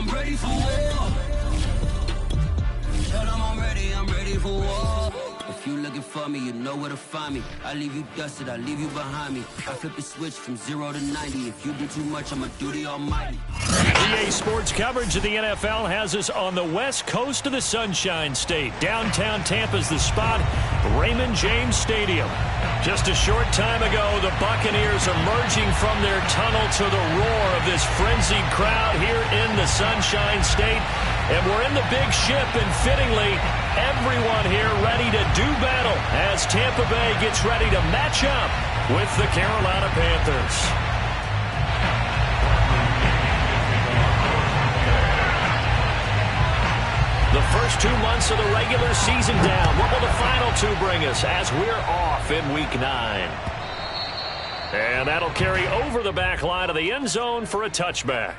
I'm ready for war. Tell them I'm ready for war. If you looking for me, you know where to find me. I leave you dusted, I leave you behind me. I flip the switch from 0 to 90. If you do too much, I'ma do the almighty. EA Sports coverage of the NFL has us on the west coast of the Sunshine State. Downtown Tampa's the spot, Raymond James Stadium. Just a short time ago, the Buccaneers emerging from their tunnel to the roar of this frenzied crowd here in the Sunshine State. And we're in the big ship, and fittingly, everyone here ready to do battle as Tampa Bay gets ready to match up with the Carolina Panthers. The first 2 months of the regular season down. What will the final 2 bring us as we're off in Week 9? And that'll carry over the back line of the end zone for a touchback.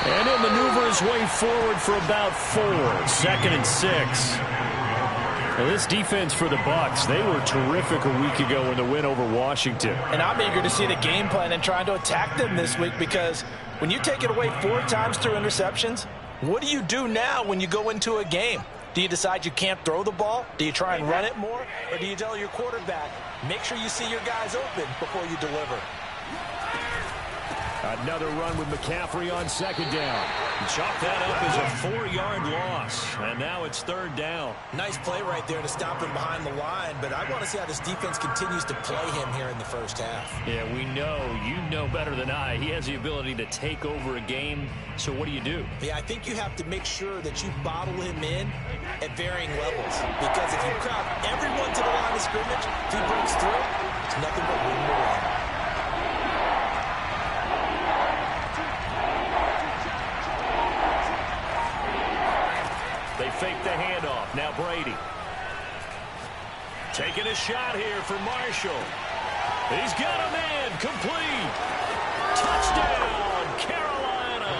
And he'll maneuver his way forward for about 4. 2nd and 6. Now this defense for the Bucs, they were terrific a week ago in the win over Washington. And I'm eager to see the game plan and trying to attack them this week, because when you take it away 4 times through interceptions, what do you do now when you go into a game? Do you decide you can't throw the ball? Do you try and run it more? Or do you tell your quarterback, make sure you see your guys open before you deliver? Another run with McCaffrey on 2nd down. Chalk that up as a 4-yard loss. And now it's 3rd down. Nice play right there to stop him behind the line, but I want to see how this defense continues to play him here in the first half. Yeah, we know. You know better than I. He has the ability to take over a game. So what do? Yeah, I think you have to make sure that you bottle him in at varying levels. Because if you crowd everyone to the line of scrimmage, if he breaks through, it's nothing but room to run. They fake the handoff. Now Brady. Taking a shot here for Marshall. He's got a man. Complete. Touchdown, Carolina.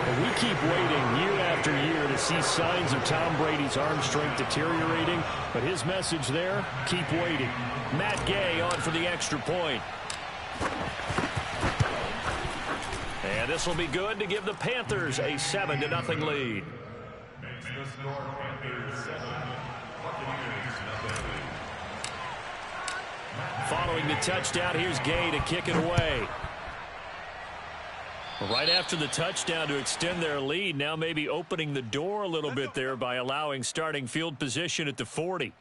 And we keep waiting year after year to see signs of Tom Brady's arm strength deteriorating. But his message there, keep waiting. Matt Gay on for the extra point. And this will be good to give the Panthers a 7-0 lead. The score, Panthers 7, Buccaneers 0. Following the touchdown, here's Gay to kick it away. Right after the touchdown to extend their lead, now maybe opening the door a little bit there by allowing starting field position at the 40.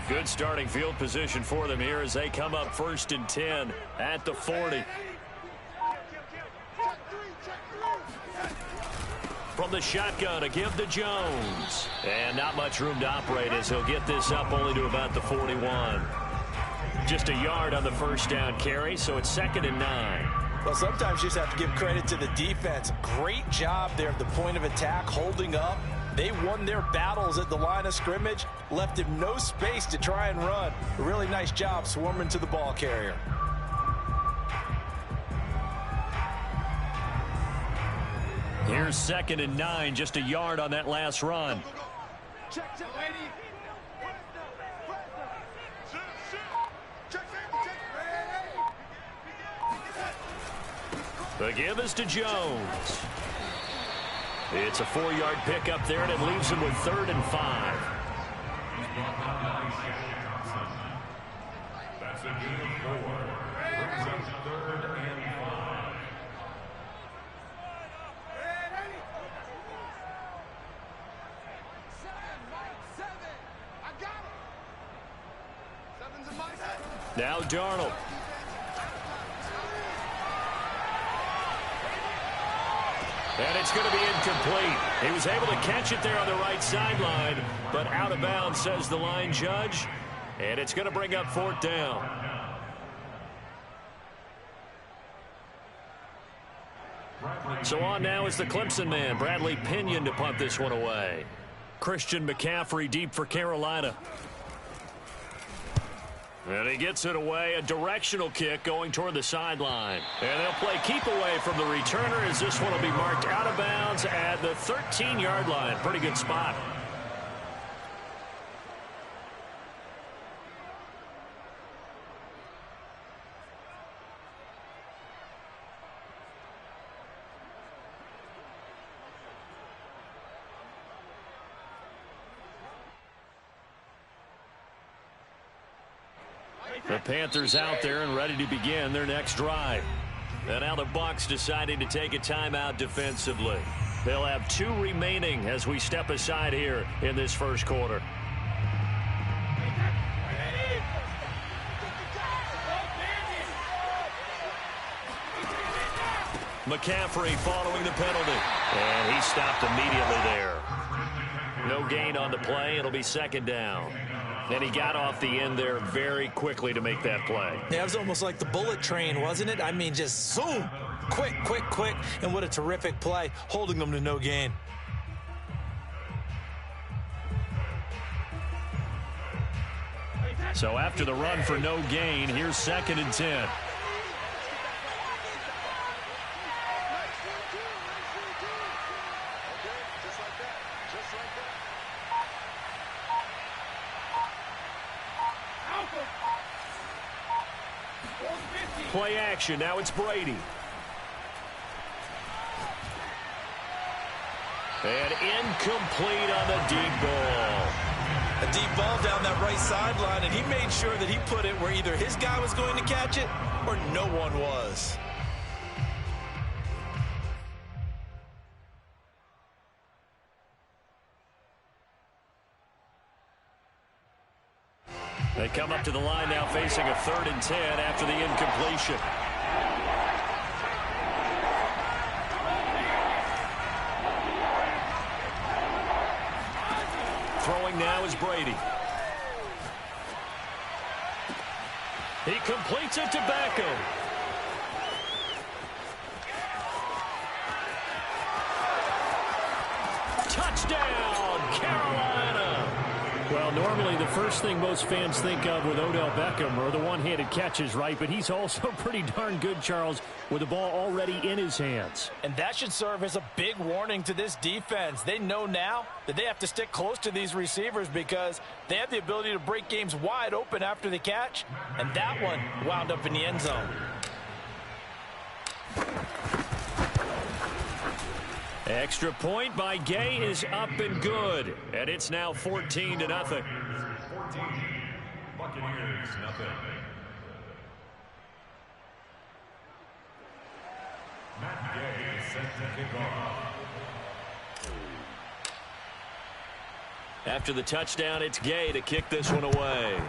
Good starting field position for them here as they come up 1st and 10 at the 40. From the shotgun, a give to Jones. And not much room to operate as he'll get this up only to about the 41. Just a yard on the 1st down carry, so it's 2nd and 9. Well, sometimes you just have to give credit to the defense. Great job there at the point of attack, holding up. They won their battles at the line of scrimmage, left him no space to try and run. A really nice job swarming to the ball carrier. Here's 2nd and 9, just a yard on that last run. The give is to Jones. It's a 4-yard pickup there, and it leaves him with 3rd and 5. That's a gain of 4. Brings up 3rd and 5. Now Darnold. And it's going to be incomplete. He was able to catch it there on the right sideline, but out of bounds, says the line judge. And it's going to bring up 4th down. So on now is the Clemson man, Bradley Pinion, to punt this one away. Christian McCaffrey deep for Carolina. And he gets it away, a directional kick going toward the sideline. And they'll play keep away from the returner as this one will be marked out of bounds at the 13-yard line. Pretty good spot. The Panthers out there and ready to begin their next drive. And now the Bucs deciding to take a timeout defensively. They'll have 2 remaining as we step aside here in this first quarter. McCaffrey following the penalty. And he stopped immediately there. No gain on the play. It'll be 2nd down. And he got off the end there very quickly to make that play. Yeah, it was almost like the bullet train, wasn't it? I mean, just zoom. Quick, quick, quick. And what a terrific play, holding them to no gain. So after the run for no gain, here's 2nd and 10. Play action. Now it's Brady. And incomplete on the deep ball. A deep ball down that right sideline, and he made sure that he put it where either his guy was going to catch it or no one was. They come up to the line now facing a 3rd and 10 after the incompletion. Throwing now is Brady. He completes it to Beckham. Touchdown, Carolina. Well, normally the first thing most fans think of with Odell Beckham are the one-handed catches, right? But he's also pretty darn good, Charles, with the ball already in his hands. And that should serve as a big warning to this defense. They know now that they have to stick close to these receivers because they have the ability to break games wide open after the catch. And that one wound up in the end zone. Extra point by Gay is up and good. And it's now 14-0. 14. Buccaneers, nothing. Matt Gay is set to kick off. After the touchdown, it's Gay to kick this one away.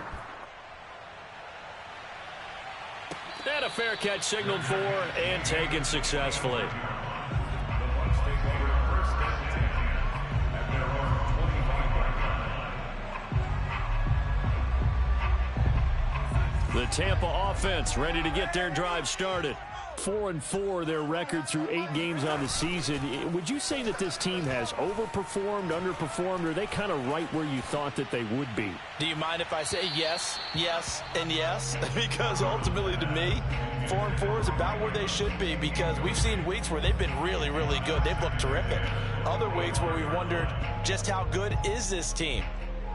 And a fair catch signaled for and taken successfully. The Tampa offense ready to get their drive started. 4-4 their record through 8 games on the season. Would you say that this team has overperformed, underperformed, or are they kind of right where you thought that they would be? Do you mind if I say yes, yes, and yes? Because ultimately to me, 4-4 is about where they should be because we've seen weeks where they've been really, really good. They've looked terrific. Other weeks where we've wondered just how good is this team?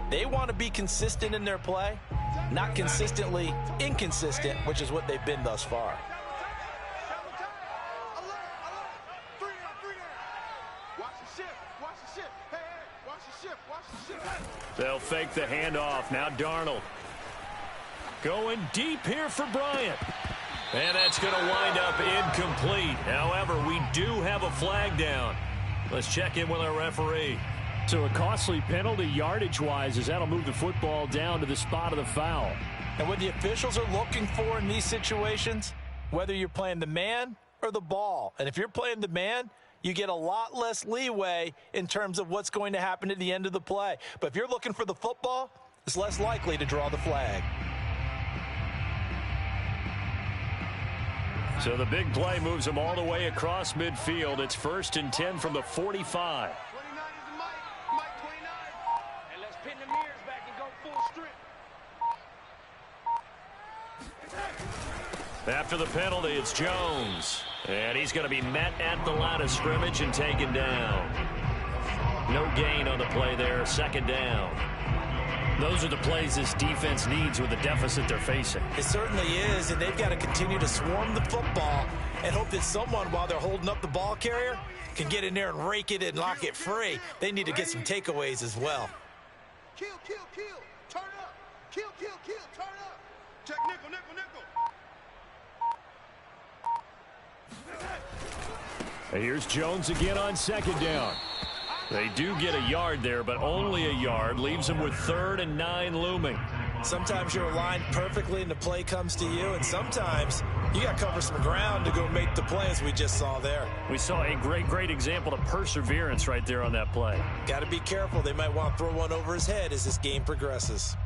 They want to be consistent in their play, not consistently inconsistent, which is what they've been thus far. They'll fake the handoff. Now Darnold. Going deep here for Bryant. And that's going to wind up incomplete. However, we do have a flag down. Let's check in with our referee. So a costly penalty yardage-wise as that'll move the football down to the spot of the foul. And what the officials are looking for in these situations, whether you're playing the man or the ball, and if you're playing the man, you get a lot less leeway in terms of what's going to happen at the end of the play. But if you're looking for the football, it's less likely to draw the flag. So the big play moves them all the way across midfield. It's 1st and 10 from the 45. 29 is Mike 29. And let's pin the mirrors back and go full strip. After the penalty, it's Jones. And he's going to be met at the line of scrimmage and taken down. No gain on the play there, 2nd down. Those are the plays this defense needs with the deficit they're facing. It certainly is, and they've got to continue to swarm the football and hope that someone, while they're holding up the ball carrier, can get in there and rake it and lock it free. They need to get some takeaways as well. Kill, kill, kill. Turn up. Kill, kill, kill. Turn up. Check nickel, nickel, nickel. And here's Jones again on 2nd down. They do get a yard there, but only a yard. Leaves them with 3rd and 9 looming. Sometimes you're aligned perfectly and the play comes to you, and sometimes you got to cover some ground to go make the play, as we just saw there. We saw a great example of perseverance right there on that play. Got to be careful. They might want to throw one over his head as this game progresses.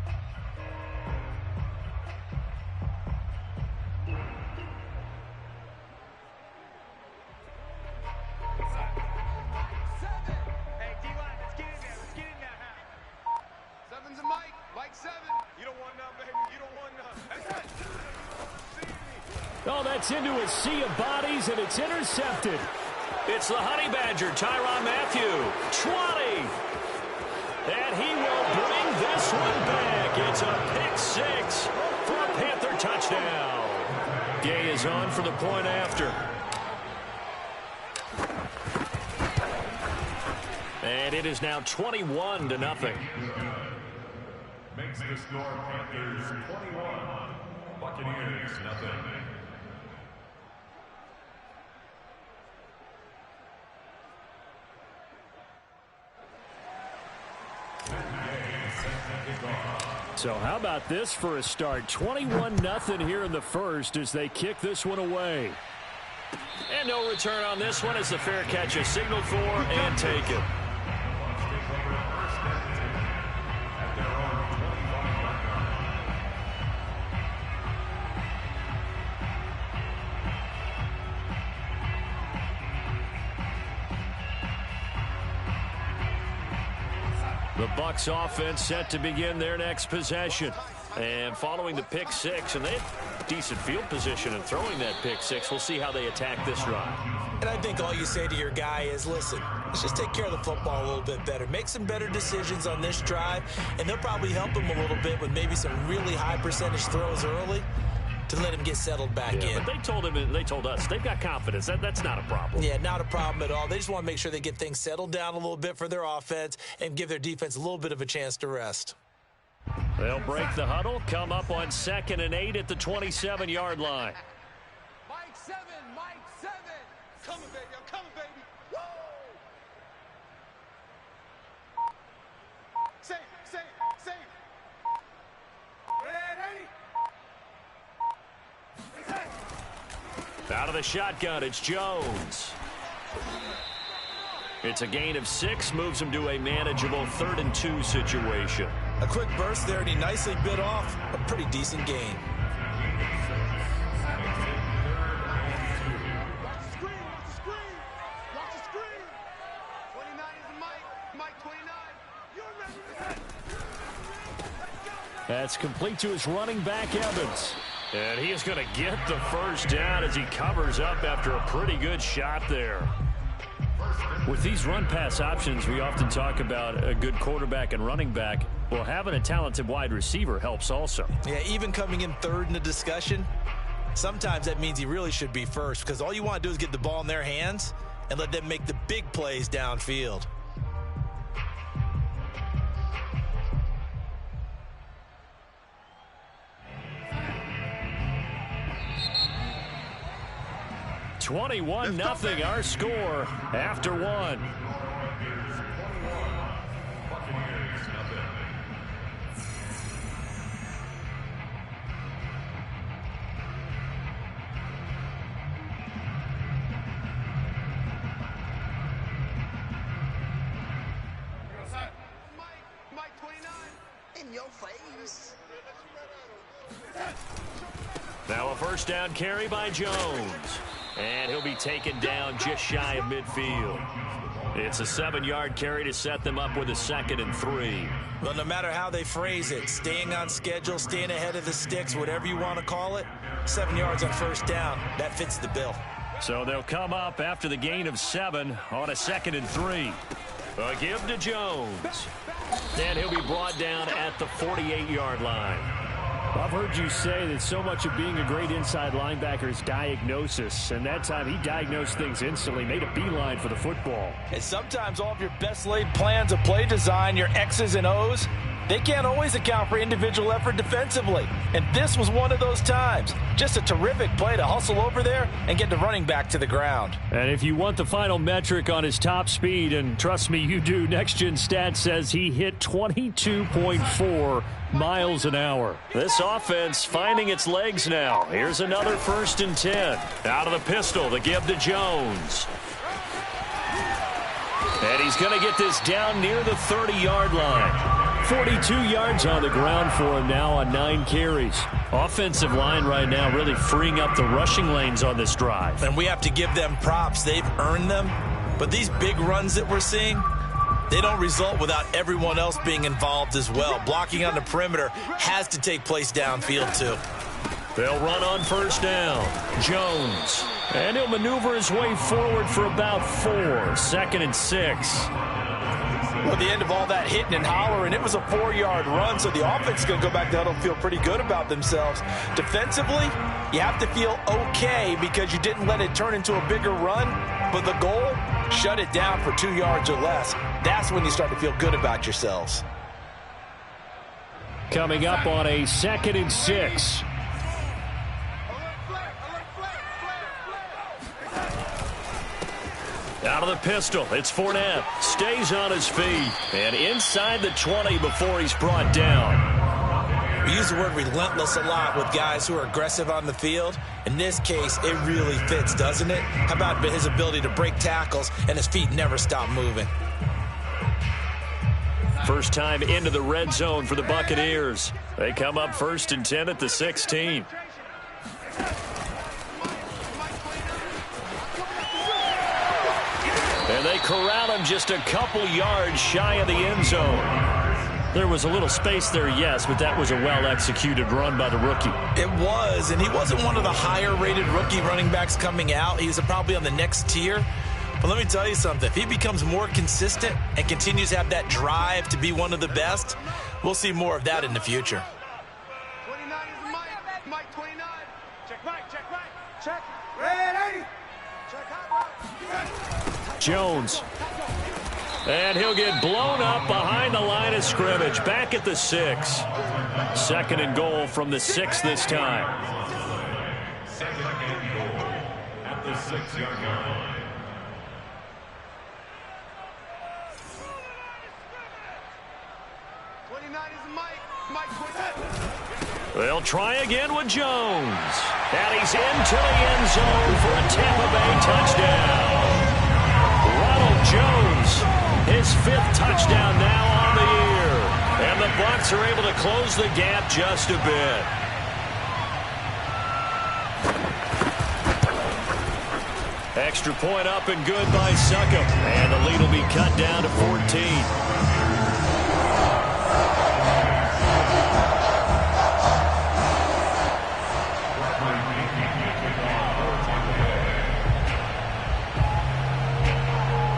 Oh, that's into a sea of bodies, and it's intercepted. It's the Honey Badger, Tyrann Mathieu. 20. And he will bring this one back. It's a pick 6 for a Panther touchdown. Gay is on for the point after. And it is now 21-0. Makes the score Panthers 21, Buccaneers nothing. So how about this for a start? 21-0 here in the first as they kick this one away. And no return on this one as the fair catch is signaled for and taken. The Bucs offense set to begin their next possession. And following the pick 6, and they have decent field position in throwing that pick 6. We'll see how they attack this drive. And I think all you say to your guy is, listen, let's just take care of the football a little bit better. Make some better decisions on this drive, and they'll probably help him a little bit with maybe some really high percentage throws early to let him get settled back in. But they told us they've got confidence. That's not a problem. Yeah, not a problem at all. They just want to make sure they get things settled down a little bit for their offense and give their defense a little bit of a chance to rest. They'll break the huddle, come up on 2nd and 8 at the 27-yard line. Mike 7, Mike 7. Coming, baby, I'm coming, baby. Woo! Save. Ready? Out of the shotgun, it's Jones. It's a gain of 6, moves him to a manageable 3rd and 2 situation. A quick burst there, and he nicely bit off a pretty decent gain. Watch the screen. Watch the screen. 29 is Mike 29. You're ready. That's complete to his running back, Evans. And he is going to get the first down as he covers up after a pretty good shot there. With these run-pass options, we often talk about a good quarterback and running back. Well, having a talented wide receiver helps also. Yeah, even coming in 3rd in the discussion, sometimes that means he really should be first, because all you want to do is get the ball in their hands and let them make the big plays downfield. 21-0 our score after one. Mike 29. In your face. Now a first down carry by Jones. And he'll be taken down just shy of midfield. It's a 7-yard carry to set them up with a 2nd and 3. Well, no matter how they phrase it, staying on schedule, staying ahead of the sticks, whatever you want to call it, 7 yards on first down, that fits the bill. So they'll come up after the gain of 7 on a 2nd and 3. A give to Jones. And he'll be brought down at the 48-yard line. I've heard you say that so much of being a great inside linebacker is diagnosis, and that time he diagnosed things instantly, made a beeline for the football. And sometimes all of your best laid plans of play design, your X's and O's, they can't always account for individual effort defensively. And this was one of those times. Just a terrific play to hustle over there and get the running back to the ground. And if you want the final metric on his top speed, and trust me, you do, Next Gen Stats says he hit 22.4 miles an hour. This offense finding its legs now. Here's another 1st and 10. Out of the pistol, the give to Jones. And he's going to get this down near the 30-yard line. 42 yards on the ground for him now on 9 carries. Offensive line right now really freeing up the rushing lanes on this drive. And we have to give them props. They've earned them. But these big runs that we're seeing, they don't result without everyone else being involved as well. Blocking on the perimeter has to take place downfield too. They'll run on first down. Jones. And he'll maneuver his way forward for about 4. 2nd and 6. Well, at the end of all that hitting and hollering, it was a 4-yard run, so the offense is going to go back to huddle and feel pretty good about themselves. Defensively, you have to feel okay because you didn't let it turn into a bigger run, but the goal, shut it down for 2 yards or less. That's when you start to feel good about yourselves. Coming up on a 2nd and 6. Out of the pistol, it's Fournette. Stays on his feet. And inside the 20 before he's brought down. We use the word relentless a lot with guys who are aggressive on the field. In this case, it really fits, doesn't it? How about his ability to break tackles and his feet never stop moving? First time into the red zone for the Buccaneers. They come up 1st and 10 at the 16. And they corral him just a couple yards shy of the end zone. There was a little space there, yes, but that was a well-executed run by the rookie. It was, and he wasn't one of the higher-rated rookie running backs coming out. He's probably on the next tier. But let me tell you something. If he becomes more consistent and continues to have that drive to be one of the best, we'll see more of that in the future. 29 is Mike. Mike 29. Check right, check right. Check. Ready. Check out. Jones. And he'll get blown up behind the line of scrimmage. Back at the 6. 2nd and goal from the 6 this time. 2nd and goal at the 6-yard line. They'll try again with Jones. And he's into the end zone for a Tampa Bay touchdown. Ronald Jones, his 5th touchdown now on the year. And the Bucs are able to close the gap just a bit. Extra point up and good by Succop. And the lead will be cut down to 14.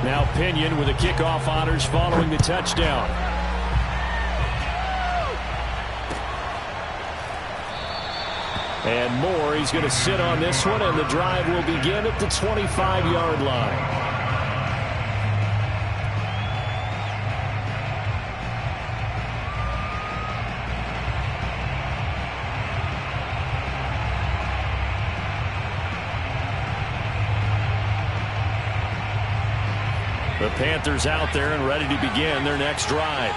Now Pinion with the kickoff honors following the touchdown. And Moore, he's going to sit on this one, and the drive will begin at the 25-yard line. The Panthers out there and ready to begin their next drive.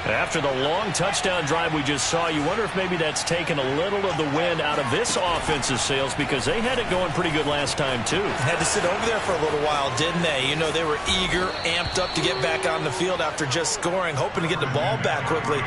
After the long touchdown drive we just saw, you wonder if maybe that's taken a little of the wind out of this offensive sails, because they had it going pretty good last time too. Had to sit over there for a little while, didn't they? You know, they were eager, amped up to get back on the field after just scoring, hoping to get the ball back quickly.